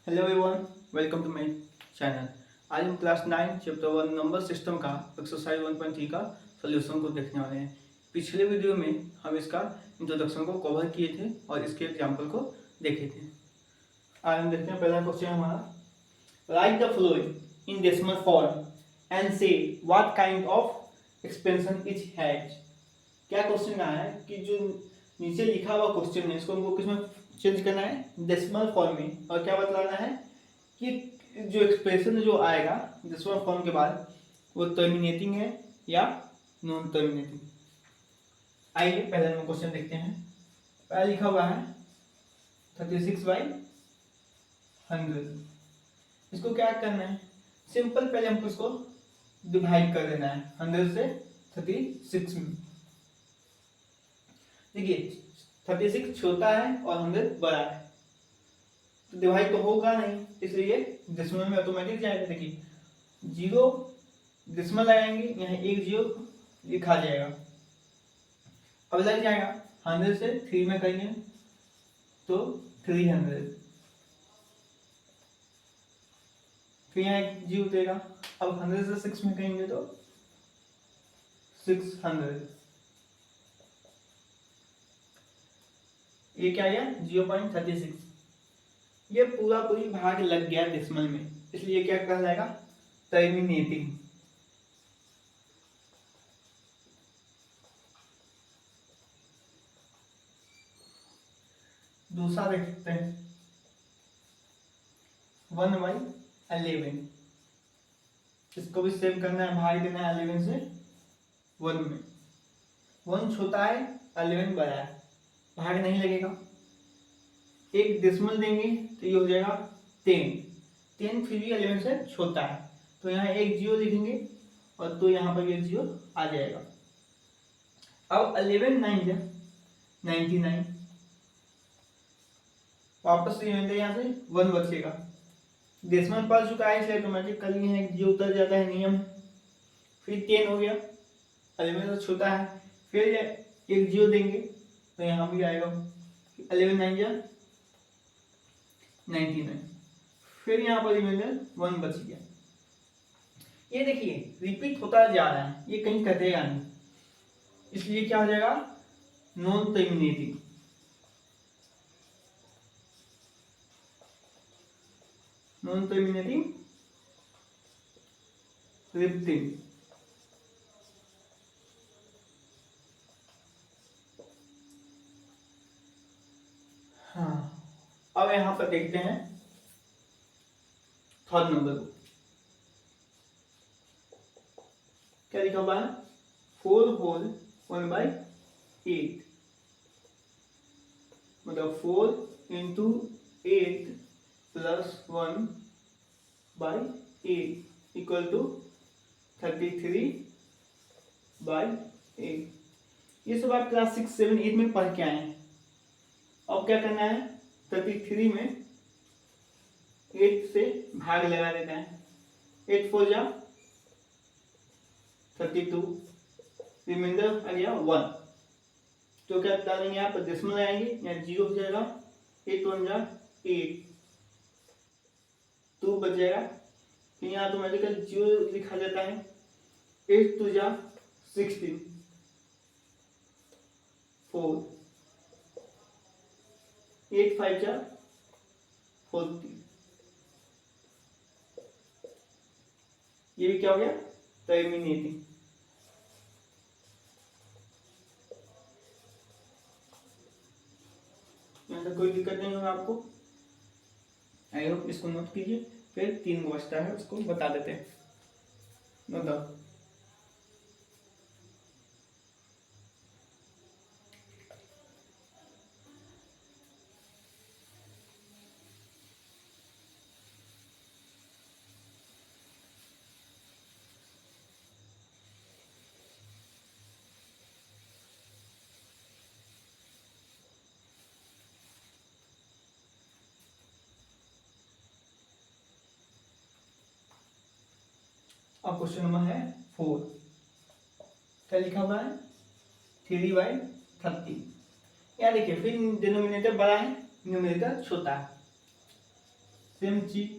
Hello everyone, welcome to my channel. आज हम class 9 chapter 1 number system का exercise 1.3 का सॉल्यूशन को देखने वाले हैं। पिछले वीडियो में हम इसका इंट्रोडक्शन को कवर किए थे और इसके एग्जाम्पल को देखे थे। आज हम देखते हैं पहला क्वेश्चन हमारा, write the following in decimal form and say what kind of expansion each has. क्या क्वेश्चन आया है कि जो नीचे लिखा हुआ क्वेश्चन है इसको हमको किसमें चेंज करना है, डेसिमल फॉर्म में, और क्या बतलाना है कि जो एक्सप्रेशन जो आएगा डेसिमल फॉर्म के बाद वो टर्मिनेटिंग है या नॉन टर्मिनेटिंग। आइए पहले हम क्वेश्चन देखते हैं। पहला लिखा हुआ है 36/100। इसको क्या करना है, सिंपल पहले हमको इसको डिवाइड कर देना है 100 से 36 में। देखिए 36 छोटा है और 100 बड़ा है, तो डिवाइड तो होगा नहीं, इसलिए डेसिमल में ऑटोमेटिक जाएगा। देखिए 0 डेसिमल लगाएंगे, यहाँ एक 0 लिखा जाएगा, अब लग जाएगा 100 से 3 में करेंगे तो 300, फिर यहाँ एक 0 उतरेगा। अब 100 से 6 में करेंगे तो 600, ये क्या गया 0.36। ये पूरा पूरी भाग लग गया डेसिमल में, इसलिए क्या कहलाएगा, टर्मिनेटिंग। दूसरा देखते हैं 1/11। इसको भी सेव करना है, भाग देना है 11 से 1 में। 1 छोटा है, 11 बड़ा है, भाग नहीं लगेगा। एक डेसिमल देंगे तो ये हो जाएगा 10 फिर भी 11 से छोटा है, तो यहाँ एक 0 लिखेंगे और तो यहाँ पर एक 0 आ जाएगा। अब 11 9 जा 99, वापस से यहाँ से 1 बचेगा। डेसिमल पड़ चुका है इसलिए ऑटोमेटिकली यहाँ एक 0 उतर जाता है, नियम। फिर 10 हो गया, 11 से छोटा है, फिर एक 0 देंगे तो यहाँ भी आएगा 11 9 जा 99, फिर यहाँ पर रिमाइंडर 1 बच गया। ये देखिए रिपीट होता जा रहा है, ये कहीं कटेगा नहीं, इसलिए क्या हो जाएगा, non terminating. Non terminating repeating. हाँ, अब यहां पर देखते हैं थर्ड नंबर को, क्या लिखा हुआ है, 4 होल 1/8, मतलब 4 इंटू 8 प्लस 1/8 इक्वल टू 33/8। ये सब आप क्लास 6 7 8 में पढ़ के आए हैं। अब क्या करना है, 33 में 8 से भाग लगा देता है, 8 4 जा 32, रिमाइंडर आ गया 1, तो क्या डालेंगे यहाँ पर, डेसिमल आएंगे, यहाँ 0 हो जाएगा, 8 1 जा 8, 2 बच जाएगा, फिर यहाँ ऑटोमेटिकल 0 लिखा जाता है, 8 2 जा 16, 4, 8 5 जा 40, ये भी क्या हो गया, टर्मिनेटिंग। यहाँ तक कोई दिक्कत नहीं होगा आपको, आई होप इसको नोट कीजिए। फिर 3 बचता है, उसको बता देते हैं, नोट डाउन। अब क्वेश्चन नंबर है 4, क्या लिखा हुआ है, 3/30। यहाँ देखिए फिर डिनोमिनेटर बड़ा है, न्यूमरेटर छोटा है, सेम चीज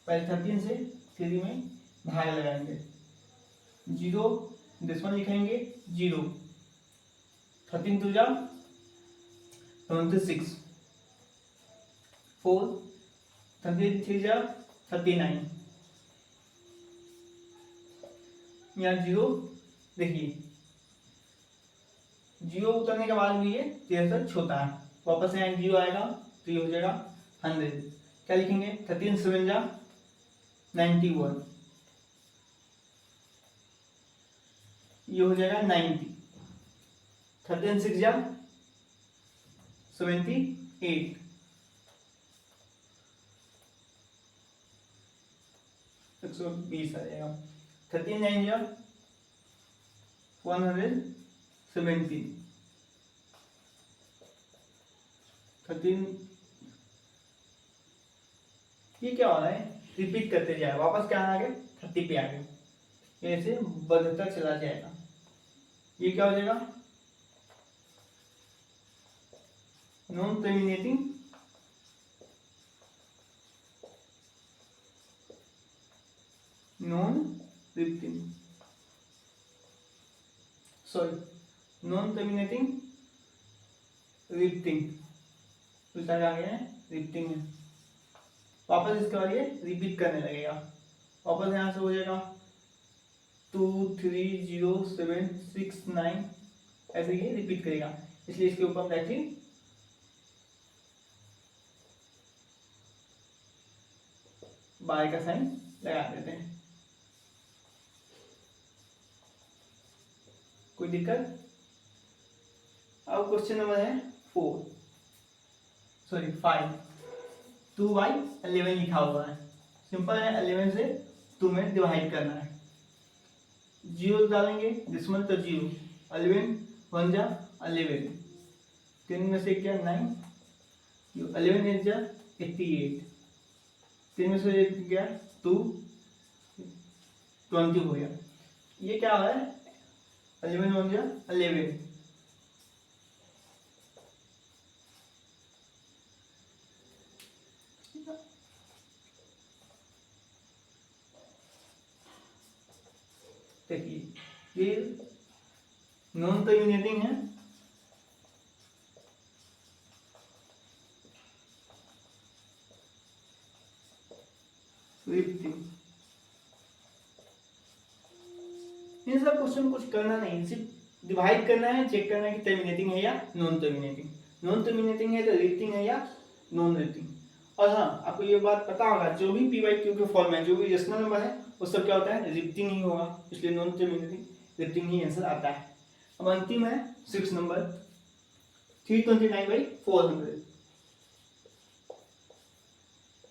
पहले 13 से 3 में भाग लगाएंगे, 0 10 लिखेंगे 0, 13 2 जा 26, 4 13 3 जा 39, यहाँ 0 देखिए 0 उतरने के बाद भी ये 13 से छोटा है, वापस यहाँ 0 आएगा तो ये हो जाएगा 100। क्या लिखेंगे 13 7 जा 91, ये हो जाएगा 90, 13 6 जा 78, 120 आ जाएगा, 13 9 जा 117, 13 ये क्या हो रहा है रिपीट करते जाए, वापस क्या आ गए 30 पे आ गए, ऐसे बढ़ता चला जाएगा। ये क्या हो जाएगा non terminating non repeating sorry non terminating repeating, उल्टा आ गया है रिपीटिंग है, वापस इसके बाद ये रिपीट करने लगेगा, वापस यहाँ से हो जाएगा 2 3 0 7 6 9 ऐसे ये रिपीट करेगा, इसलिए इसके ऊपर ब्रैकेट बाय का साइन लगा देते हैं। कोई दिक्कत? अब क्वेश्चन नंबर है 5 2/11 लिखा हुआ है, सिंपल है, 11 से 2 में डिवाइड करना है, 0 डालेंगे डिसमल तो 0, 11 1 जा 11, 3 में से क्या 9, 11 8 जा 88, 3 में से क्या 2 20 हो गया। ये क्या है 11 1 जा 11, देखिए ये नॉन टर्मिनेटिंग है, रिपीटिंग। इन सब क्वेश्चन कुछ करना नहीं, सिर्फ डिवाइड करना है, चेक करना है कि टर्मिनेटिंग है या नॉन टर्मिनेटिंग, नॉन टर्मिनेटिंग है तो रिपीटिंग है या नॉन रिपीटिंग। और हाँ आपको ये बात पता होगा जो भी पी बाई क्यू के फॉर्म में जो भी रेशनल नंबर है वो सब क्या होता है रिपीटिंग ही होगा, इसलिए नॉन टर्मिनेटिंग रिपीटिंग ही आंसर आता है। अब अंतिम है 6 नंबर 329/400,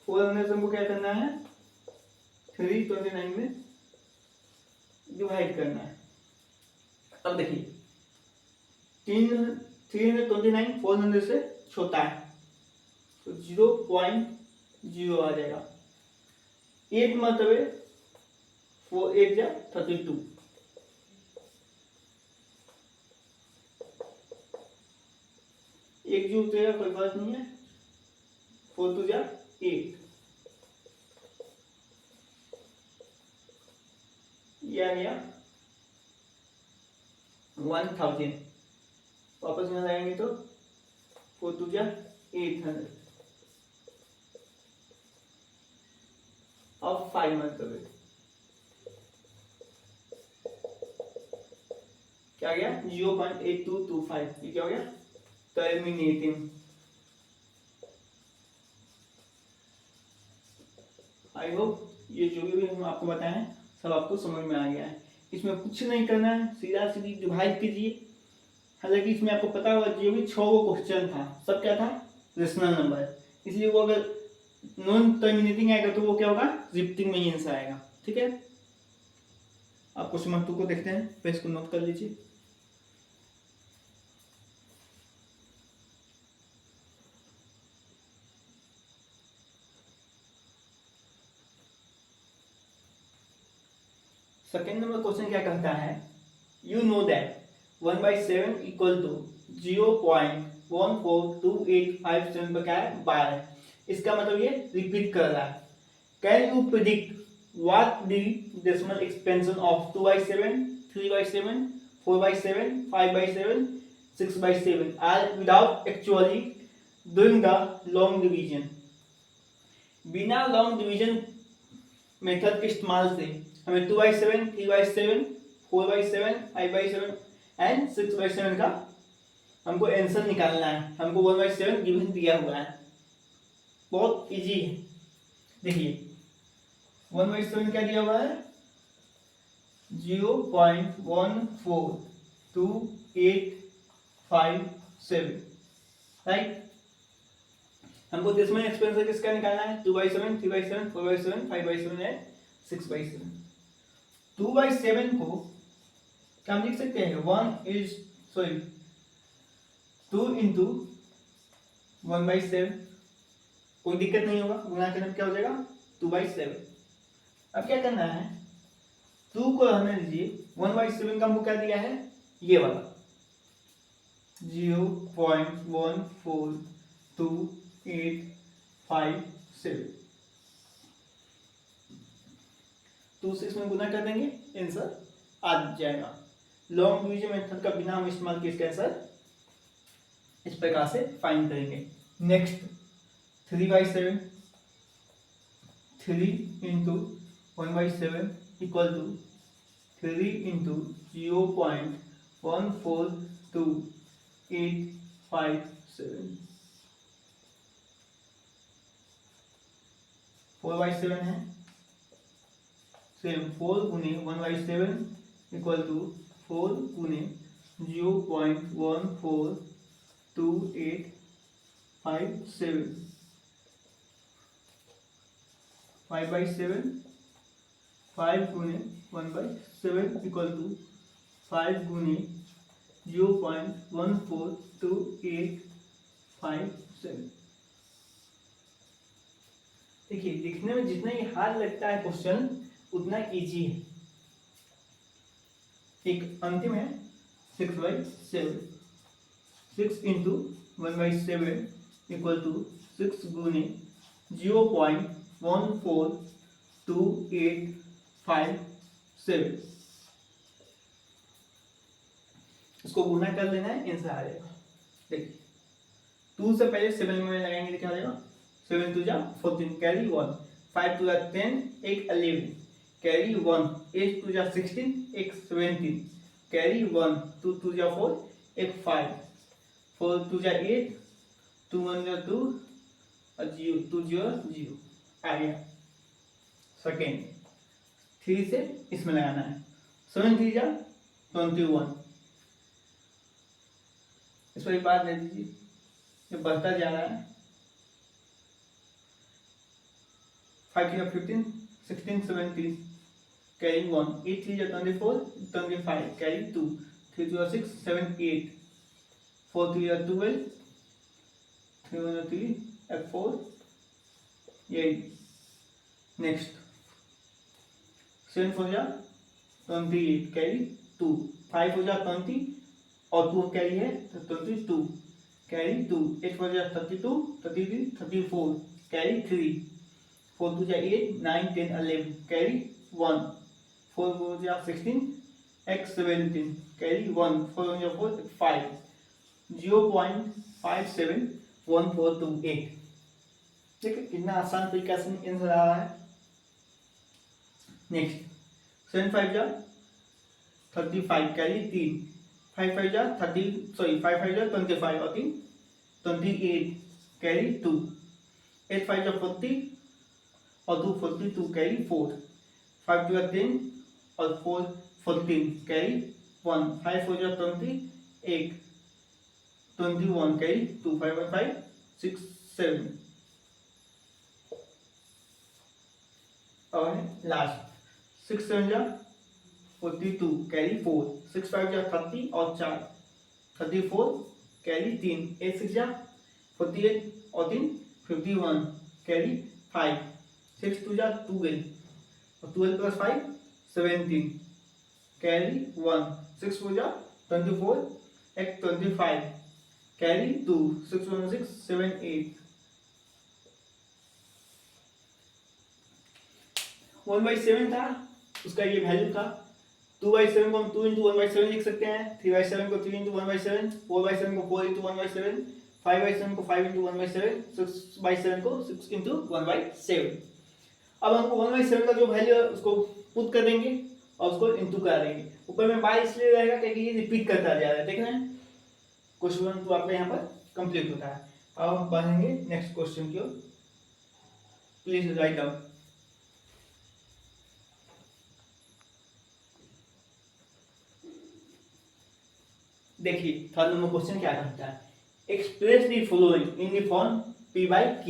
400 हमको क्या करना है 329 में डिवाइड करना है। अब देखिए 329 400 से छोटा है तो 0.0 आ जाएगा, 8 मतलब 4 8 जा 32, एक जो उतरेगा कोई बात नहीं है, 4 2 जा 8, ये आ गया 1000, वापस यहाँ लाएंगे तो 4 2 जा 800, अब 5 मतलब क्या गया 0.8225, ये क्या हो गया टर्मिनेटिंग। आई होप ये जो भी हम आपको बताए हैं सब आपको समझ में आ गया है, इसमें कुछ नहीं करना है, सीधा सीधी डिवाइड कीजिए। हालांकि इसमें आपको पता होगा जो भी 6 क्वेश्चन था सब क्या था रेशनल नंबर, इसलिए वो अगर नॉन टर्मिनेटिंग आएगा तो वो क्या होगा रिपीटिंग में ही आंसर आएगा। ठीक है, आप क्वेश्चन नंबर 2 को देखते हैं, पेज को नोट कर लीजिए। सेकेंड नंबर क्वेश्चन क्या कहता है, you know that 1/7 equal to 0.14285 पर क्या है 12, इसका मतलब ये रिपीट कर रहा है, Can you predict what the decimal expansion of 2 by 7, 3 by 7, 4 by 7, 5 by 7, 6 by 7 are without actually doing the long division? बिना लॉन्ग डिवीजन मेथड के इस्तेमाल से हमें 2 by 7, 3 by 7, 4 by 7, 5 by 7 and 6 by 7 का हमको आंसर निकालना है। हमको 1 by 7 गिवन दिया हुआ है, बहुत इजी है। देखिए 1 by 7 क्या दिया हुआ है, 0.142857, राइट। हमको डेसिमल एक्सपेंशन किसका निकालना है, 2 by 7, 3 by 7, 4 by 7, 5 by 7 and 6 by 7। 2 by 7 को क्या हम लिख सकते हैं, 2 into 1 by 7, कोई दिक्कत नहीं होगा, गुणा करने में क्या हो जाएगा 2 by 7। अब क्या करना है, 2 को रहने दीजिए, 1 by 7 का हमको क्या दिया है, ये वाला 0.142857। 2 से इसमें गुना कर देंगे, आंसर आ जाएगा। लॉन्ग डिवीजन मेथड का बिना हम इस्तेमाल किए इसका आंसर इस प्रकार से फाइंड करेंगे। Next 3 by 7, 3 into 1 by 7 equal to 3 into 0.142857। 4 by 7 है, सेम 4 गुने 1 by 7 इक्वल टू 4 गुने 0.142857। 5 by 7, 5 गुने 1 by 7 इक्वल टू 5 गुने 0.142857। देखिए लिखने में जितना ही हार्ड लगता है क्वेश्चन उतना इजी है। एक अंतिम है 6 by 7, 6 into 1 by 7 equal to 6 गुने 0.142857। इसको गुना कर लेना है, आंसर आ जाएगा। देखिए 2 से पहले 7 में लगाएंगे तो क्या हो जाएगा, 7 2 जा 14, कैरी 1, 5 2 जा 10, 8 11, कैरी 1, 8 2 जा 16, 8 17, कैरी 1, 2 2 जा 4, 8 5, 4 2 जा 8, 2 1 जा 2 और 0 2 0 0 आ गया। सेकेंड 3 से इसमें लगाना है, 7 3 जा 21। इस पर एक बात ले दीजिए, ये बढ़ता जा रहा है। 5 3 15, 16 17, कैरी 1, 8 3 24, 25, कैरी 2, 3 2 6 7 8, 4 3 12, 3 1 3 4 8। नेक्स्ट 7 4 जा 28, कैरी 2, 5 4 जा 20 और 2 कैरी है तो 22, कैरी 2, 8 4 जा 32, 33 34, कैरी 3, 4 2 जा 8, 9 10 11, कैरी 1, 4 4 जा 16, x 17, कैरी 1, 4 1 जा 4 5, 0.571428। देखिए कितना आसान तरीका से आंसर आ रहा है। नेक्स्ट 7 5 जा 35, कैरी 3, 5 5 जा 30 5 5 जा 25 और 3 28, कैरी 2, 8 5 जा 40 और 2 42, कैरी 4, 5 2 जा 10 और 4 14, कैरी 1, 5 4 जा 20, 8 21, कैरी 2, 5 1 5 6 7। और लास्ट 6 7 जा 42, कैरी 4, 6 5 जा 30 और 4 34, कैरी 3, 8 6 जा 48 और 3 51, कैरी 5, 6 2 जा 12 और 12 प्लस 5 17, कैरी 1, 6 4 जा 24, x 25, कैरी 2, 6 1 6 7 8। 1/7 था, उसका ये वैल्यू था। 2/7 को हम 2 × 1/7 लिख सकते हैं, 3/7 को 3 × 1/7, 4/7 को 4 × 1/7, 5/7 को 5 × 1/7, 6/7 को 6 × 1/7। अब हमको 1/7 का जो वैल्यू है उसको पुट कर देंगे और उसको इंटू कर देंगे। ऊपर में बाय इसलिए रहेगा क्योंकि ये रिपीट करता जा रहा है। देख रहे हैं, क्वेश्चन तो आपका यहाँ पर कंप्लीट होता है। अब हम पढ़ेंगे नेक्स्ट क्वेश्चन की ओर। Please write down. देखिए थर्ड नंबर क्वेश्चन क्या कहता है, express the following in the form p by q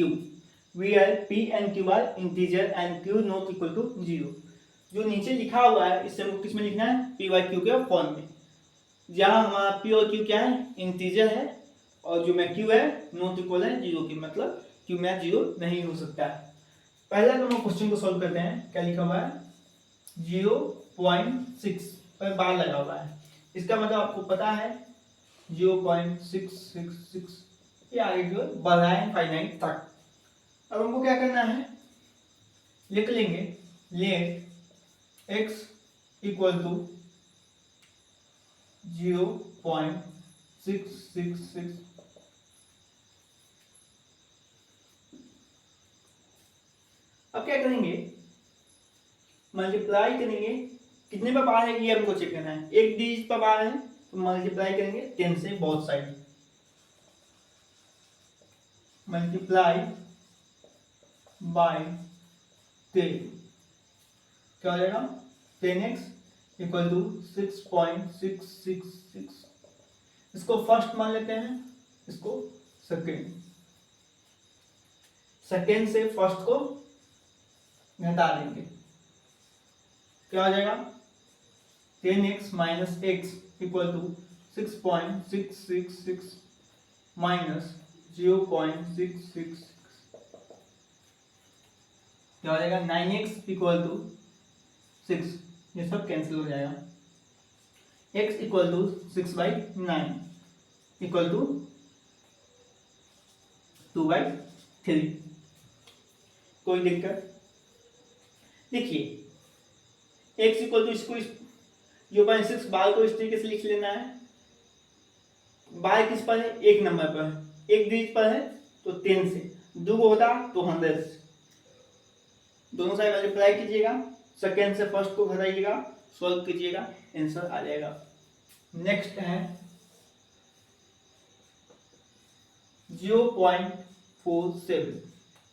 where p and q are integer and q not equal to 0। जो नीचे लिखा हुआ है इससे हमको किसमें लिखना है, p by q के फॉर्म में, जहां हमारा p और q क्या है, इंटीजर है, और जो में q है नॉट इक्वल है 0 की, मतलब q में 0 नहीं हो सकता है। पहला नंबर क्वेश्चन को सॉल्व करते हैं। क्या लिखा हुआ है, 0.6 पर बार लगा हुआ है, इसका मतलब आपको पता है 0.666, ये आगे जो बढ़ रहा है फाइनाइट तक। अब हमको क्या करना है, लिख लेंगे लेट x इक्वल टू 0.666, अब क्या करेंगे, मल्टीप्लाई करेंगे, कितने पर बार है ये हमको चेक करना है, एक डिजिट पर बार है तो मल्टीप्लाई करेंगे 10 से बोथ साइड, मल्टीप्लाई बाय 10, क्या हो जाएगा 10x इक्वल टू 6.666। इसको फर्स्ट मान लेते हैं, इसको सेकेंड, सेकेंड से फर्स्ट को घटा देंगे, क्या हो जाएगा 10x minus x equal to 6.666 minus 0.666, क्या हो जाएगा 9x इक्वल टू 6, ये सब कैंसिल हो जाएगा, x equal to 6/9 equal to 2/3। कोई दिक्कत, देखिए x इक्वल टू इसको 0.6 बार को इस तरीके से लिख लेना है, बार किस पर है, एक नंबर पर है, एक डिजिट पर है तो 10 से, दो को होता तो 100 से, दोनों साइड मल्टीप्लाई कीजिएगा, सेकेंड से फर्स्ट को घटाइएगा, सॉल्व कीजिएगा, आंसर आ जाएगा। नेक्स्ट है 0.47,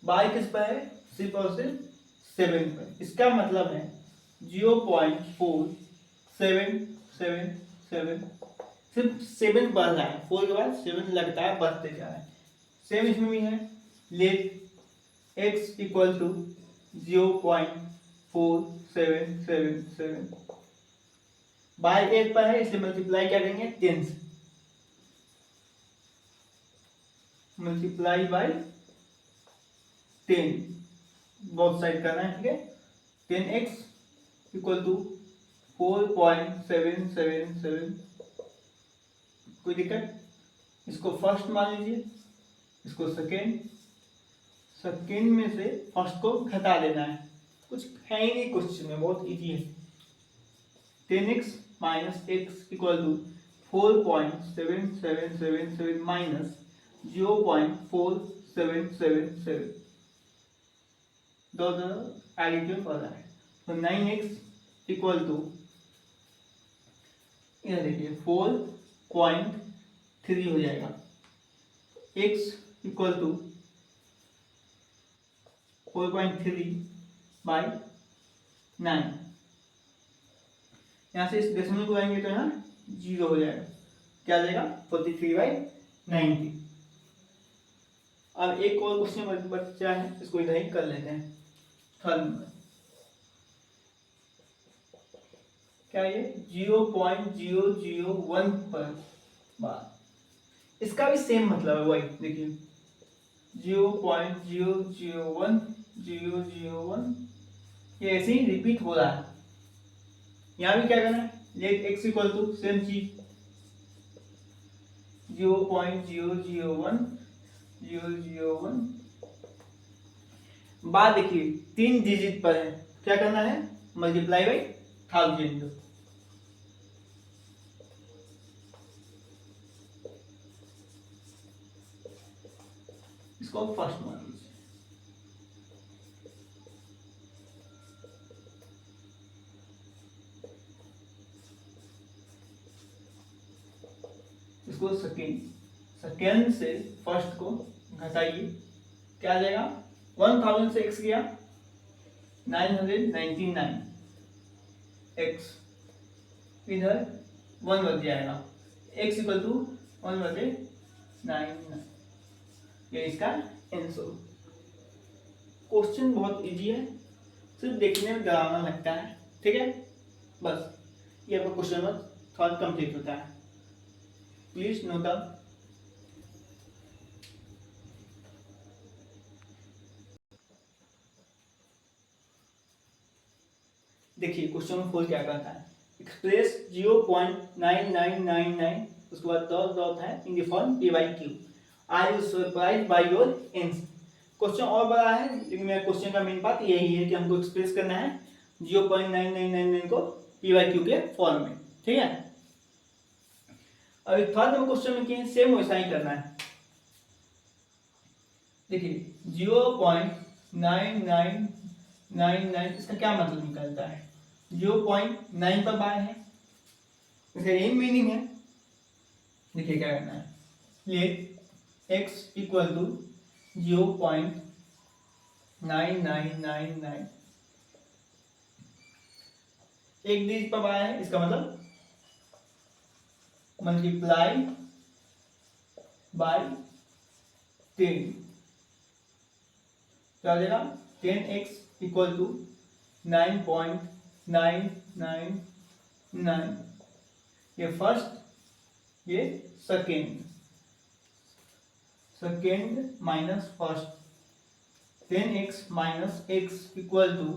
बाय किस पर है, सिर्फ और सिर्फ 7 पर, इसका मतलब है 0.4777, सिर्फ 7 बढ़ रहा है, 4 के बाद 7 लगता है, बढ़ते जा रहा है, सेम इसमें भी है। Let x equal to 0.4777, by 8 पर है इसलिए मल्टीप्लाई क्या करेंगे 10 से, मल्टीप्लाई बाय 10 बोथ साइड करना है, ठीक है। 10x इक्वल टू 4.777, कोई दिक्कत, इसको फर्स्ट मान लीजिए, इसको सेकेंड, सेकेंड में से फर्स्ट को घटा देना है, कुछ है ही नहीं क्वेश्चन में, बहुत इजी है। 10x minus x equal to 4.7777 minus 0.4777, दो एडिटिव कर रहा है, तो 9x इक्वल टू इधर देखिए 4.3 हो जाएगा, x इक्वल टू 4.3/9, यहाँ से इस डेसिमल को आएंगे तो यहाँ 0 हो जाएगा, क्या आ जाएगा 43/90। अब एक और क्वेश्चन बचा है, इसको इधर ही कर लेते हैं। थर्ड नंबर क्या ये 0.001 पर बार, इसका भी सेम मतलब है, वही देखिए 0.001 ये ऐसे ही रिपीट हो रहा है। यहाँ भी क्या करना है, let x equal to same चीज 0.001 बार, देखिए 3 डिजिट पर है क्या करना है, मल्टीप्लाई बाई 1000। इसको फर्स्ट मान लीजिए। इसको सेकेंड से फर्स्ट को घटाइए, क्या आ जाएगा, 1000 से x गया 999, x इधर 1 बच जाएगा, x इक्वल टू 1/9। ये इसका आंसर। क्वेश्चन बहुत इजी है, सिर्फ देखने में डरावना लगता है, ठीक है, बस ये आपका क्वेश्चन नंबर 3 कंप्लीट होता है। Please note down. देखिए क्वेश्चन नंबर 4 क्या कहता है, एक्सप्रेस 0.9999, उसके बाद डॉट डॉट है in the form p by q। Are you surprised by your answer. Question और बड़ा है, लेकिन मेरा क्वेश्चन का मेन बात यही है कि हमको एक्सप्रेस करना है 0.9999 को p by q के फॉर्म में, ठीक है। अभी थर्ड नंबर क्वेश्चन में क्या सेम वैसा ही करना है। देखिए 0.9999 इसका क्या मतलब निकलता है, 0.9 पर बाय है, इसका यही मीनिंग है। देखिए क्या करना है, लेट x इक्वल टू 0.9999, एक डिजिट पर बाय है, इसका मतलब मल्टीप्लाई बाय 10, क्या हो जाएगा, 10x इक्वल टू 9.999, ये फर्स्ट, ये second minus first, 10x minus x equal to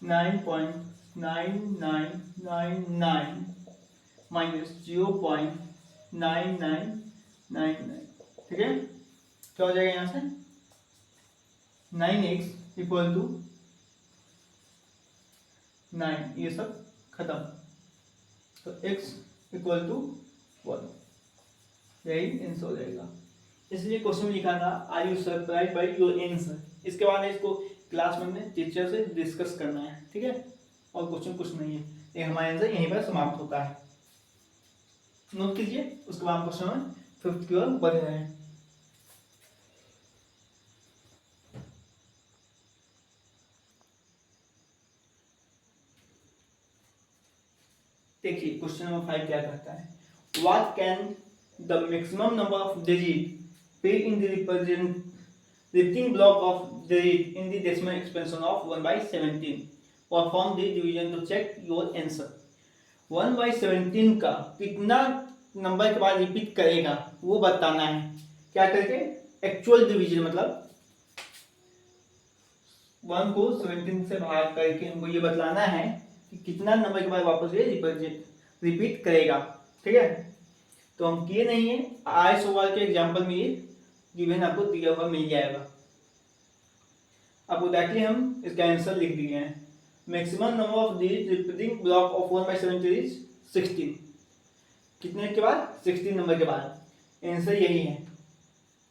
9.9999 minus 0.9999, ठीक है। क्या हो जाएगा यहाँ से, 9x इक्वल टू 9, ये सब खत्म, तो x इक्वल टू 1, यही आंसर हो जाएगा। इसलिए क्वेश्चन में लिखा था are you surprised by your answer. इसके बाद इसको क्लास में टीचर से डिस्कस करना है, ठीक है, और क्वेश्चन कुछ नहीं है, ये हमारा आंसर यहीं पर समाप्त होता है। नोट कीजिए, उसके बाद क्वेश्चन में 5th की ओर बढ़ रहे हैं। देखिए क्वेश्चन नंबर 5 क्या कहता है, what can the maximum number of digit be in the repeating block of digit in the decimal expansion of 1/17, perform the division to check your answer। 1/17 का कितना नंबर के बाद रिपीट करेगा वो बताना है, क्या करके, एक्चुअल डिवीजन, मतलब 1 को 17 से भाग करके हमको ये बतलाना है कि कितना नंबर के बाद वापस ये रिपीट करेगा, ठीक है। तो हम किए नहीं है, आए सवाल के एग्जाम्पल में ये गिवन आपको दिया हुआ मिल जाएगा। आपको डायरेक्टली हम इसका आंसर लिख दिए हैं, maximum number of digit repeating block of 1/17 is 16। कितने के बाद, 16 नंबर के बाद, आंसर यही है,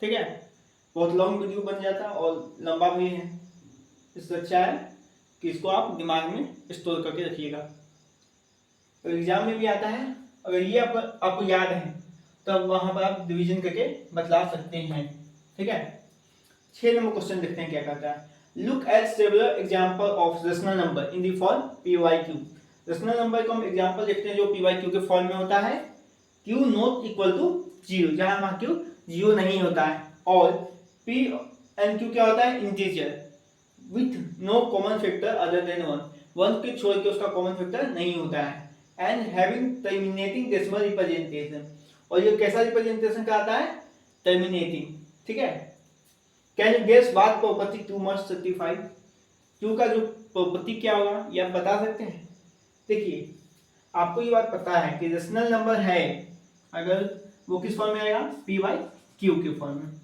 ठीक है। बहुत लॉन्ग वीडियो बन जाता है और लंबा भी है, इससे अच्छा है कि इसको आप दिमाग में स्टोर करके रखिएगा, तो एग्जाम में भी आता है। अगर ये आपको याद है तब वहां पर आप डिवीजन करके बतला सकते हैं, ठीक है। 6 नंबर क्वेश्चन देखते हैं क्या कहता है, look at several example of rational number in the form p by q। Rational number को हम एग्जांपल देखते हैं जो p by q के फॉर्म में होता है, q नॉट इक्वल टू 0, जहां वहां q 0 नहीं होता है, और p and q क्या होता है, integer with no common factor other than 1 के छोड़ के उसका कॉमन फैक्टर नहीं होता है, and having terminating decimal representation, और ये कैसा रिप्रेजेंटेशन का आता है, टर्मिनेटिंग, ठीक है। Can you guess what property q must satisfy, q का जो प्रॉपर्टी क्या होगा ये आप बता सकते हैं। देखिए आपको ये बात पता है कि रेशनल नंबर है अगर वो किस फॉर्म में आएगा, p by q के फॉर्म में।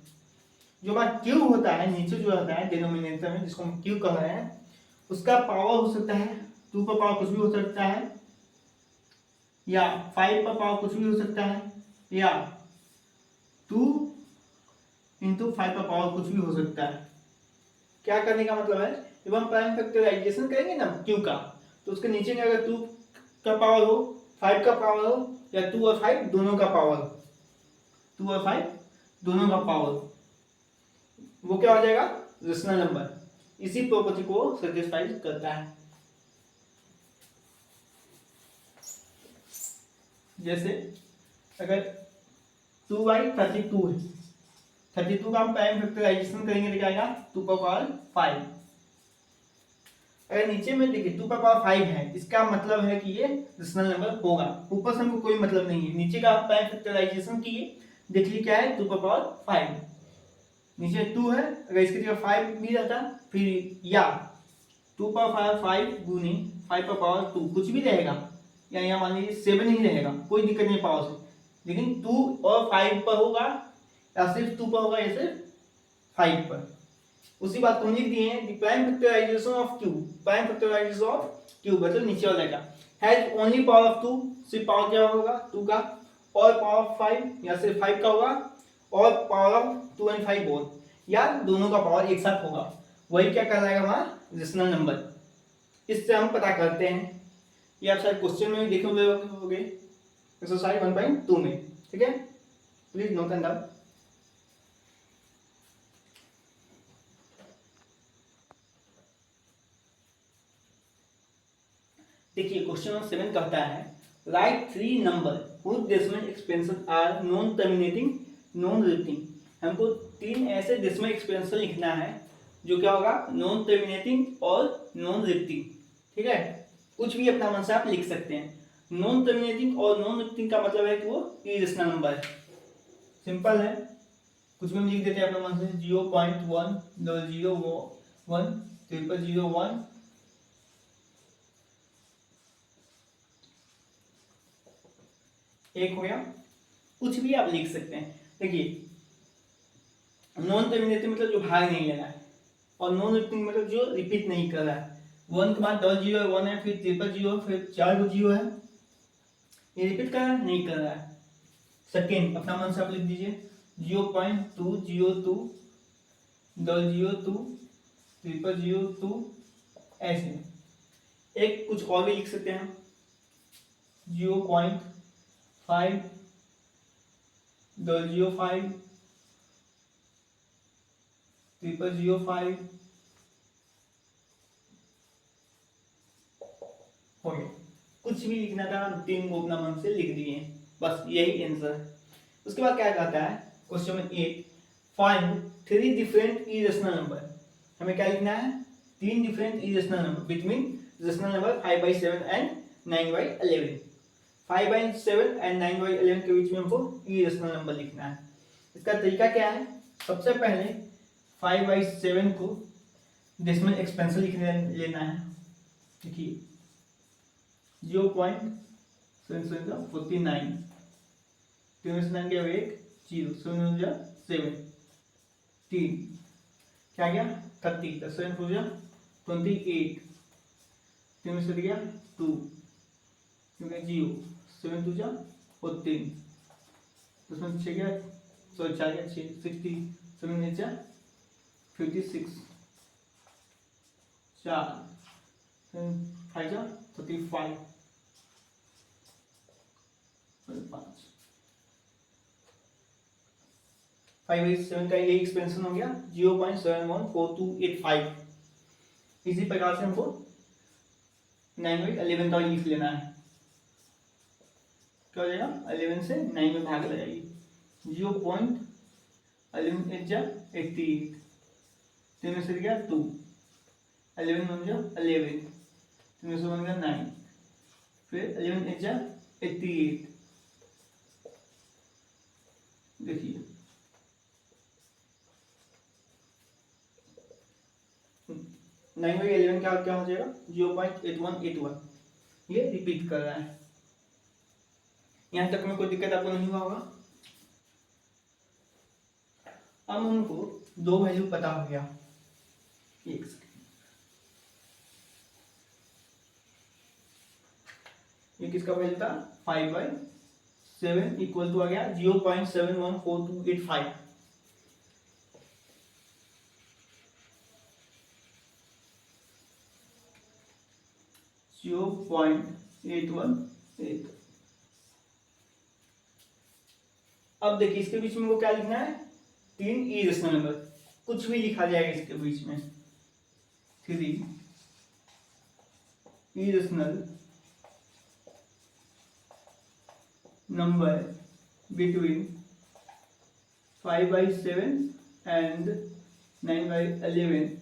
जो बात q होता है नीचे जो होता है डिनोमिनेटर में, जिसको हम q कह रहे हैं, उसका पावर हो सकता है 2 पर पावर कुछ भी हो सकता है, या 5 पर पावर कुछ भी हो सकता है, या 2 इंटू 5 पर पावर कुछ भी हो सकता है। क्या करने का मतलब है, जब हम प्राइम फैक्टराइजेशन करेंगे ना क्यू का, तो उसके नीचे में अगर 2 का पावर हो, 5 का पावर हो, या 2 और 5 दोनों का पावर, 2 और 5 दोनों का पावर, वो क्या हो जाएगा, रेशनल नंबर। इसी प्रॉपर्टी को सेटिस्फाई करता है। जैसे अगर 2/32 है, 32 का हम प्राइम फैक्टराइजेशन करेंगे तो क्या आएगा, 2 का पावर 5। अगर नीचे में देखिए 2 का पावर 5 है, इसका मतलब है कि ये रेशनल नंबर होगा। ऊपर से हमको कोई मतलब नहीं है, नीचे का आप प्राइम फैक्टराइजेशन किए, देख ली क्या है, 2 का पावर 5, नीचे 2 है, अगर इसकी जगह 5 भी रहता, फिर या 2 का पावर 5 गुनी 5 का पावर 2 कुछ भी रहेगा, या यहाँ मान लीजिए 7 ही रहेगा, कोई दिक्कत नहीं पावर से, लेकिन 2 और 5 पर होगा, या सिर्फ 2 पर होगा, या सिर्फ 5 पर। उसी बात को हम लिख दिए हैं, prime factorisation of q, prime factorisation of q मतलब नीचे वाले का, हैज ओनली पावर ऑफ 2, सिर्फ पावर क्या होगा 2 का, और पावर ऑफ 5 या सिर्फ 5 का होगा, और पावर ऑफ 2 एंड 5 बोथ, या दोनों का पावर एक साथ होगा, वही क्या कहलाएगा हमारा रेशनल नंबर। इससे हम पता करते हैं। ये आप शायद क्वेश्चन में भी देखे होंगे एक्सरसाइज 1.2 में, ठीक है, प्लीज नोट एंड डाउन। देखिए क्वेश्चन नंबर 7 कहता है, right 3 number whose decimal expansion are non terminating non repeating. हमको 3 ऐसे डेसिमल एक्सपेंशन लिखना है जो क्या होगा, नॉन टर्मिनेटिंग और नॉन रिपीटिंग, ठीक है, कुछ भी अपना मन से आप लिख सकते हैं। नॉन टर्मिनेटिंग और नॉन रिपीटिंग का मतलब है कि वो इरेशनल नंबर है, सिंपल है, कुछ भी हम लिख देते हैं अपने मन से, 0.1 001 001 एक हो गया, कुछ भी आप लिख सकते हैं। देखिए नॉन टर्मिनेटिंग मतलब जो भाग नहीं लगा है, और नॉन रिपीटिंग मतलब जो रिपीट नहीं कर रहा है। 1 के बाद 10 जीरो 1 है, फिर 3 जीरो, फिर 4 जीरो है, ये रिपीट कर रहा है, नहीं कर रहा है। सेकेंड अपना मन से आप लिख दीजिए, 0.202 002 002 ऐसे। एक कुछ और भी लिख सकते हैं, 0.5 005 005 हो गया। कुछ भी लिखना था, 3 को अपना मन से लिख दिए, बस यही आंसर है। उसके बाद क्या कहता है question number 8, find 3 different irrational number. हमें क्या लिखना है, 3 different irrational number between rational number 5/7 and 9/11। 5/7 and 9/11 के बीच में हमको इरेशनल नंबर लिखना है। इसका तरीका क्या है, सबसे पहले 5/7 को डेसिमल एक्सपेंशन लिख लेना है। देखिए 0.749 3 से 9 गया 1 0 7 3 क्या गया 30 7 हो गया 28 3 से गया 2 क्योंकि 0 7 2 जा 14 उसमें 6 गया, सॉरी 4 गया 6 60 7 नीचे 56 4 5 जा 35 5/7 का ये एक्सपेंशन हो गया 0.714285। इसी प्रकार से हमको 9/11 का लिख लेना है। क्या हो जाएगा, 11 से 9 में भाग लगाइए, 0.11 88 3 से गया 2 11 बन गया 11 3 से बन गया 9 फिर 11 88। देखिए 9/11 क्या क्या हो जाएगा 0.8181। ये रिपीट कर रहा है। यहाँ तक में कोई दिक्कत आपको नहीं हुआ होगा। अब हमको 2 वैल्यू पता हो गया, एक सेकंड, ये किसका वैल्यू था 5/7 इक्वल टू आ गया 0.714285। अब देखिए इसके बीच में वो क्या लिखना है, 3 इरेशनल नंबर, कुछ भी लिखा जाएगा इसके बीच में, 3 irrational number between 5/7 and 9/11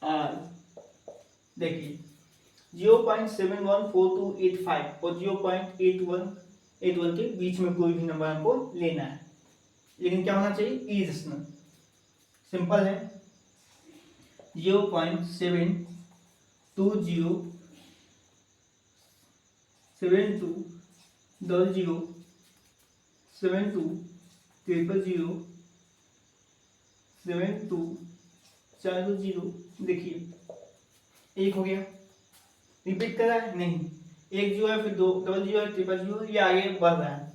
are, देखिए 0.714285 और 0.8181 के बीच में कोई भी नंबर हमको लेना है, लेकिन क्या होना चाहिए इरेशनल। सिंपल है, 0.72 देखिए एक हो गया, रिपीट कर रहा है नहीं, एक जीरो है फिर 2 डबल जीरो है ट्रिपल जीरो, ये आगे बढ़ रहा है।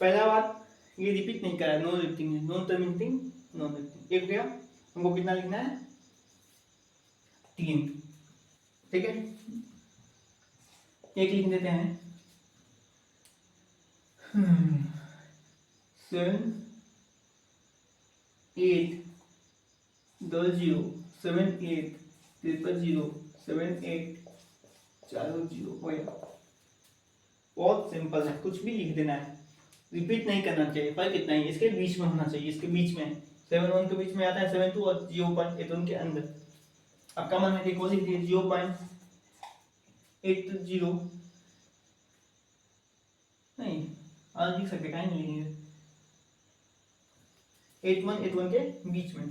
पहला बात ये रिपीट नहीं कर रहा है, नॉन रिपीटिंग है, नॉन टर्मिनेटिंग नॉन रिपीटिंग। एक हो गया, हमको कितना लिखना है 3, ठीक है। एक लिख देते हैं 7 8 डबल जीरो 7 8 ट्रिपल जीरो 7 8 चारों जीरो हो गया। बहुत सिंपल है, कुछ भी लिख देना है, रिपीट नहीं करना चाहिए। फर्क कितना है, इसके बीच में होना चाहिए, इसके बीच में 7 1 के बीच में आता है 7 2 और 0.81 के अंदर। अब का मन है देखो लिख दिए 0.80 नहीं आज लिख सकते, कहीं नहीं लिखेंगे, 8181 के बीच में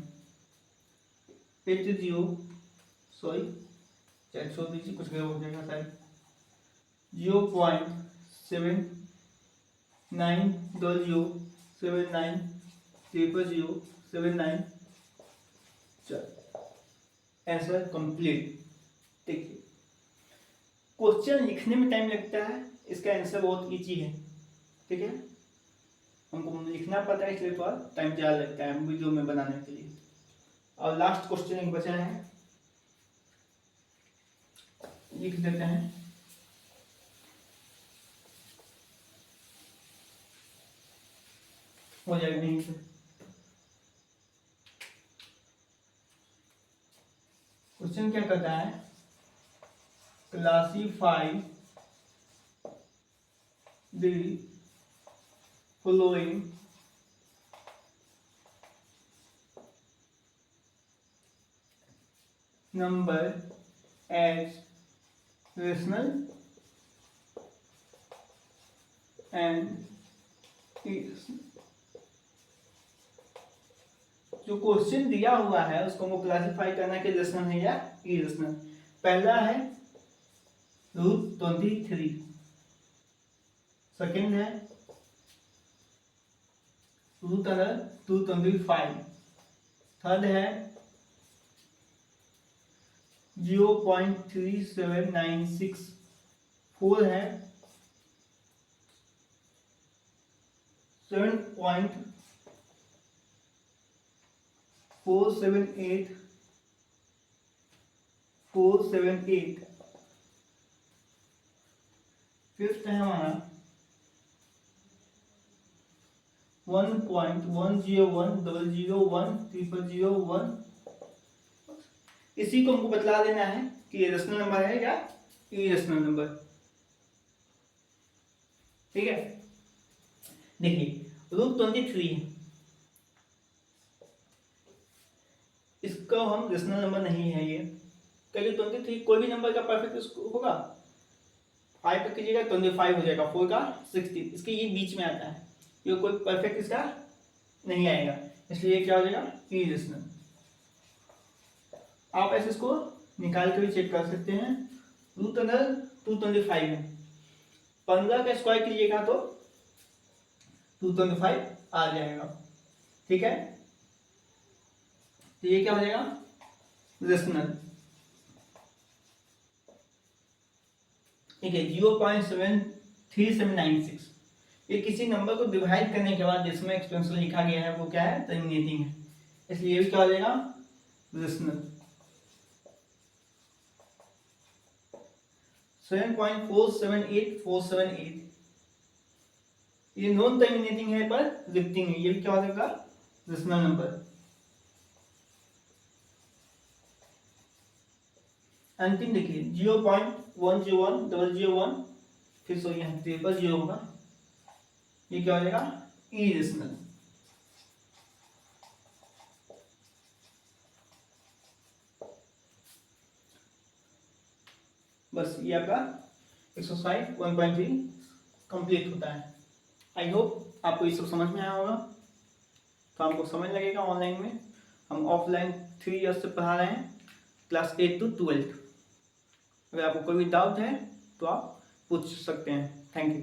80 सॉरी चेक छोड़ दीजिए, कुछ गड़बड़ हो जाएगा शायद। 0.7900790079 आंसर कंप्लीट। देखिए क्वेश्चन लिखने में टाइम लगता है, इसका आंसर बहुत इजी है, ठीक है। हमको लिखना पड़ता है इसलिए थोड़ा टाइम ज़्यादा लगता है वीडियो में बनाने के लिए। और लास्ट क्वेश्चन एक बचा है, लिख देते हैं हो जाएगा नहीं से। क्वेश्चन क्या कहता है, classify the following number as rational and irrational. जो क्वेश्चन दिया हुआ है उसको हमको क्लासिफाई करना कि रेशनल है या इरेशनल। पहला है √23, सेकंड है √225, थर्ड है 0.3796, फोर है 7.478, फिफ्थ है हमारा 1.1010010001। इसी को हमको बतला देना है कि ये रेशनल नंबर है या इरेशनल नंबर, ठीक है। देखिए √23 इसका हम रेशनल नंबर नहीं है ये, क्योंकि 23 कोई भी नंबर का परफेक्ट होगा, 5 तक कीजिएगा 25 हो जाएगा, 4 का 60, इसके ये बीच में आता है, ये कोई परफेक्ट इसका नहीं आएगा, इसलिए क्या हो जाएगा इरेशनल। आप ऐसे इसको निकाल के भी चेक कर सकते हैं। √225 है, 15 का स्क्वायर कीजिएगा तो 225 आ जाएगा, ठीक है। तो ये क्या हो जाएगा रेशनल। ठीक है, 0.73796। ये किसी नंबर को डिवाइड करने के बाद जिसमें एक्सपेंशन लिखा गया है वो क्या है, टर्मिनेटिंग है, इसलिए ये भी क्या हो जाएगा, रेशनल। 7.478478 ये नॉन टर्मिनेटिंग है पर रिपीटिंग है, ये भी क्या हो जाएगा, रेशनल नंबर। अंतिम देखिए 0.101001, फिर सो यहाँ ट्रिपल जीरो होगा, ये क्या हो जाएगा, इरेशनल। बस ये आपका एक्सरसाइज 1.3 कंप्लीट होता है। आई होप आपको ये सब समझ में आया होगा। तो आपको समझ लगेगा ऑनलाइन में, हम ऑफलाइन 3 ईयर्स से पढ़ा रहे हैं, क्लास 8 to 12। अगर आपको कोई भी डाउट है तो आप पूछ सकते हैं। Thank you.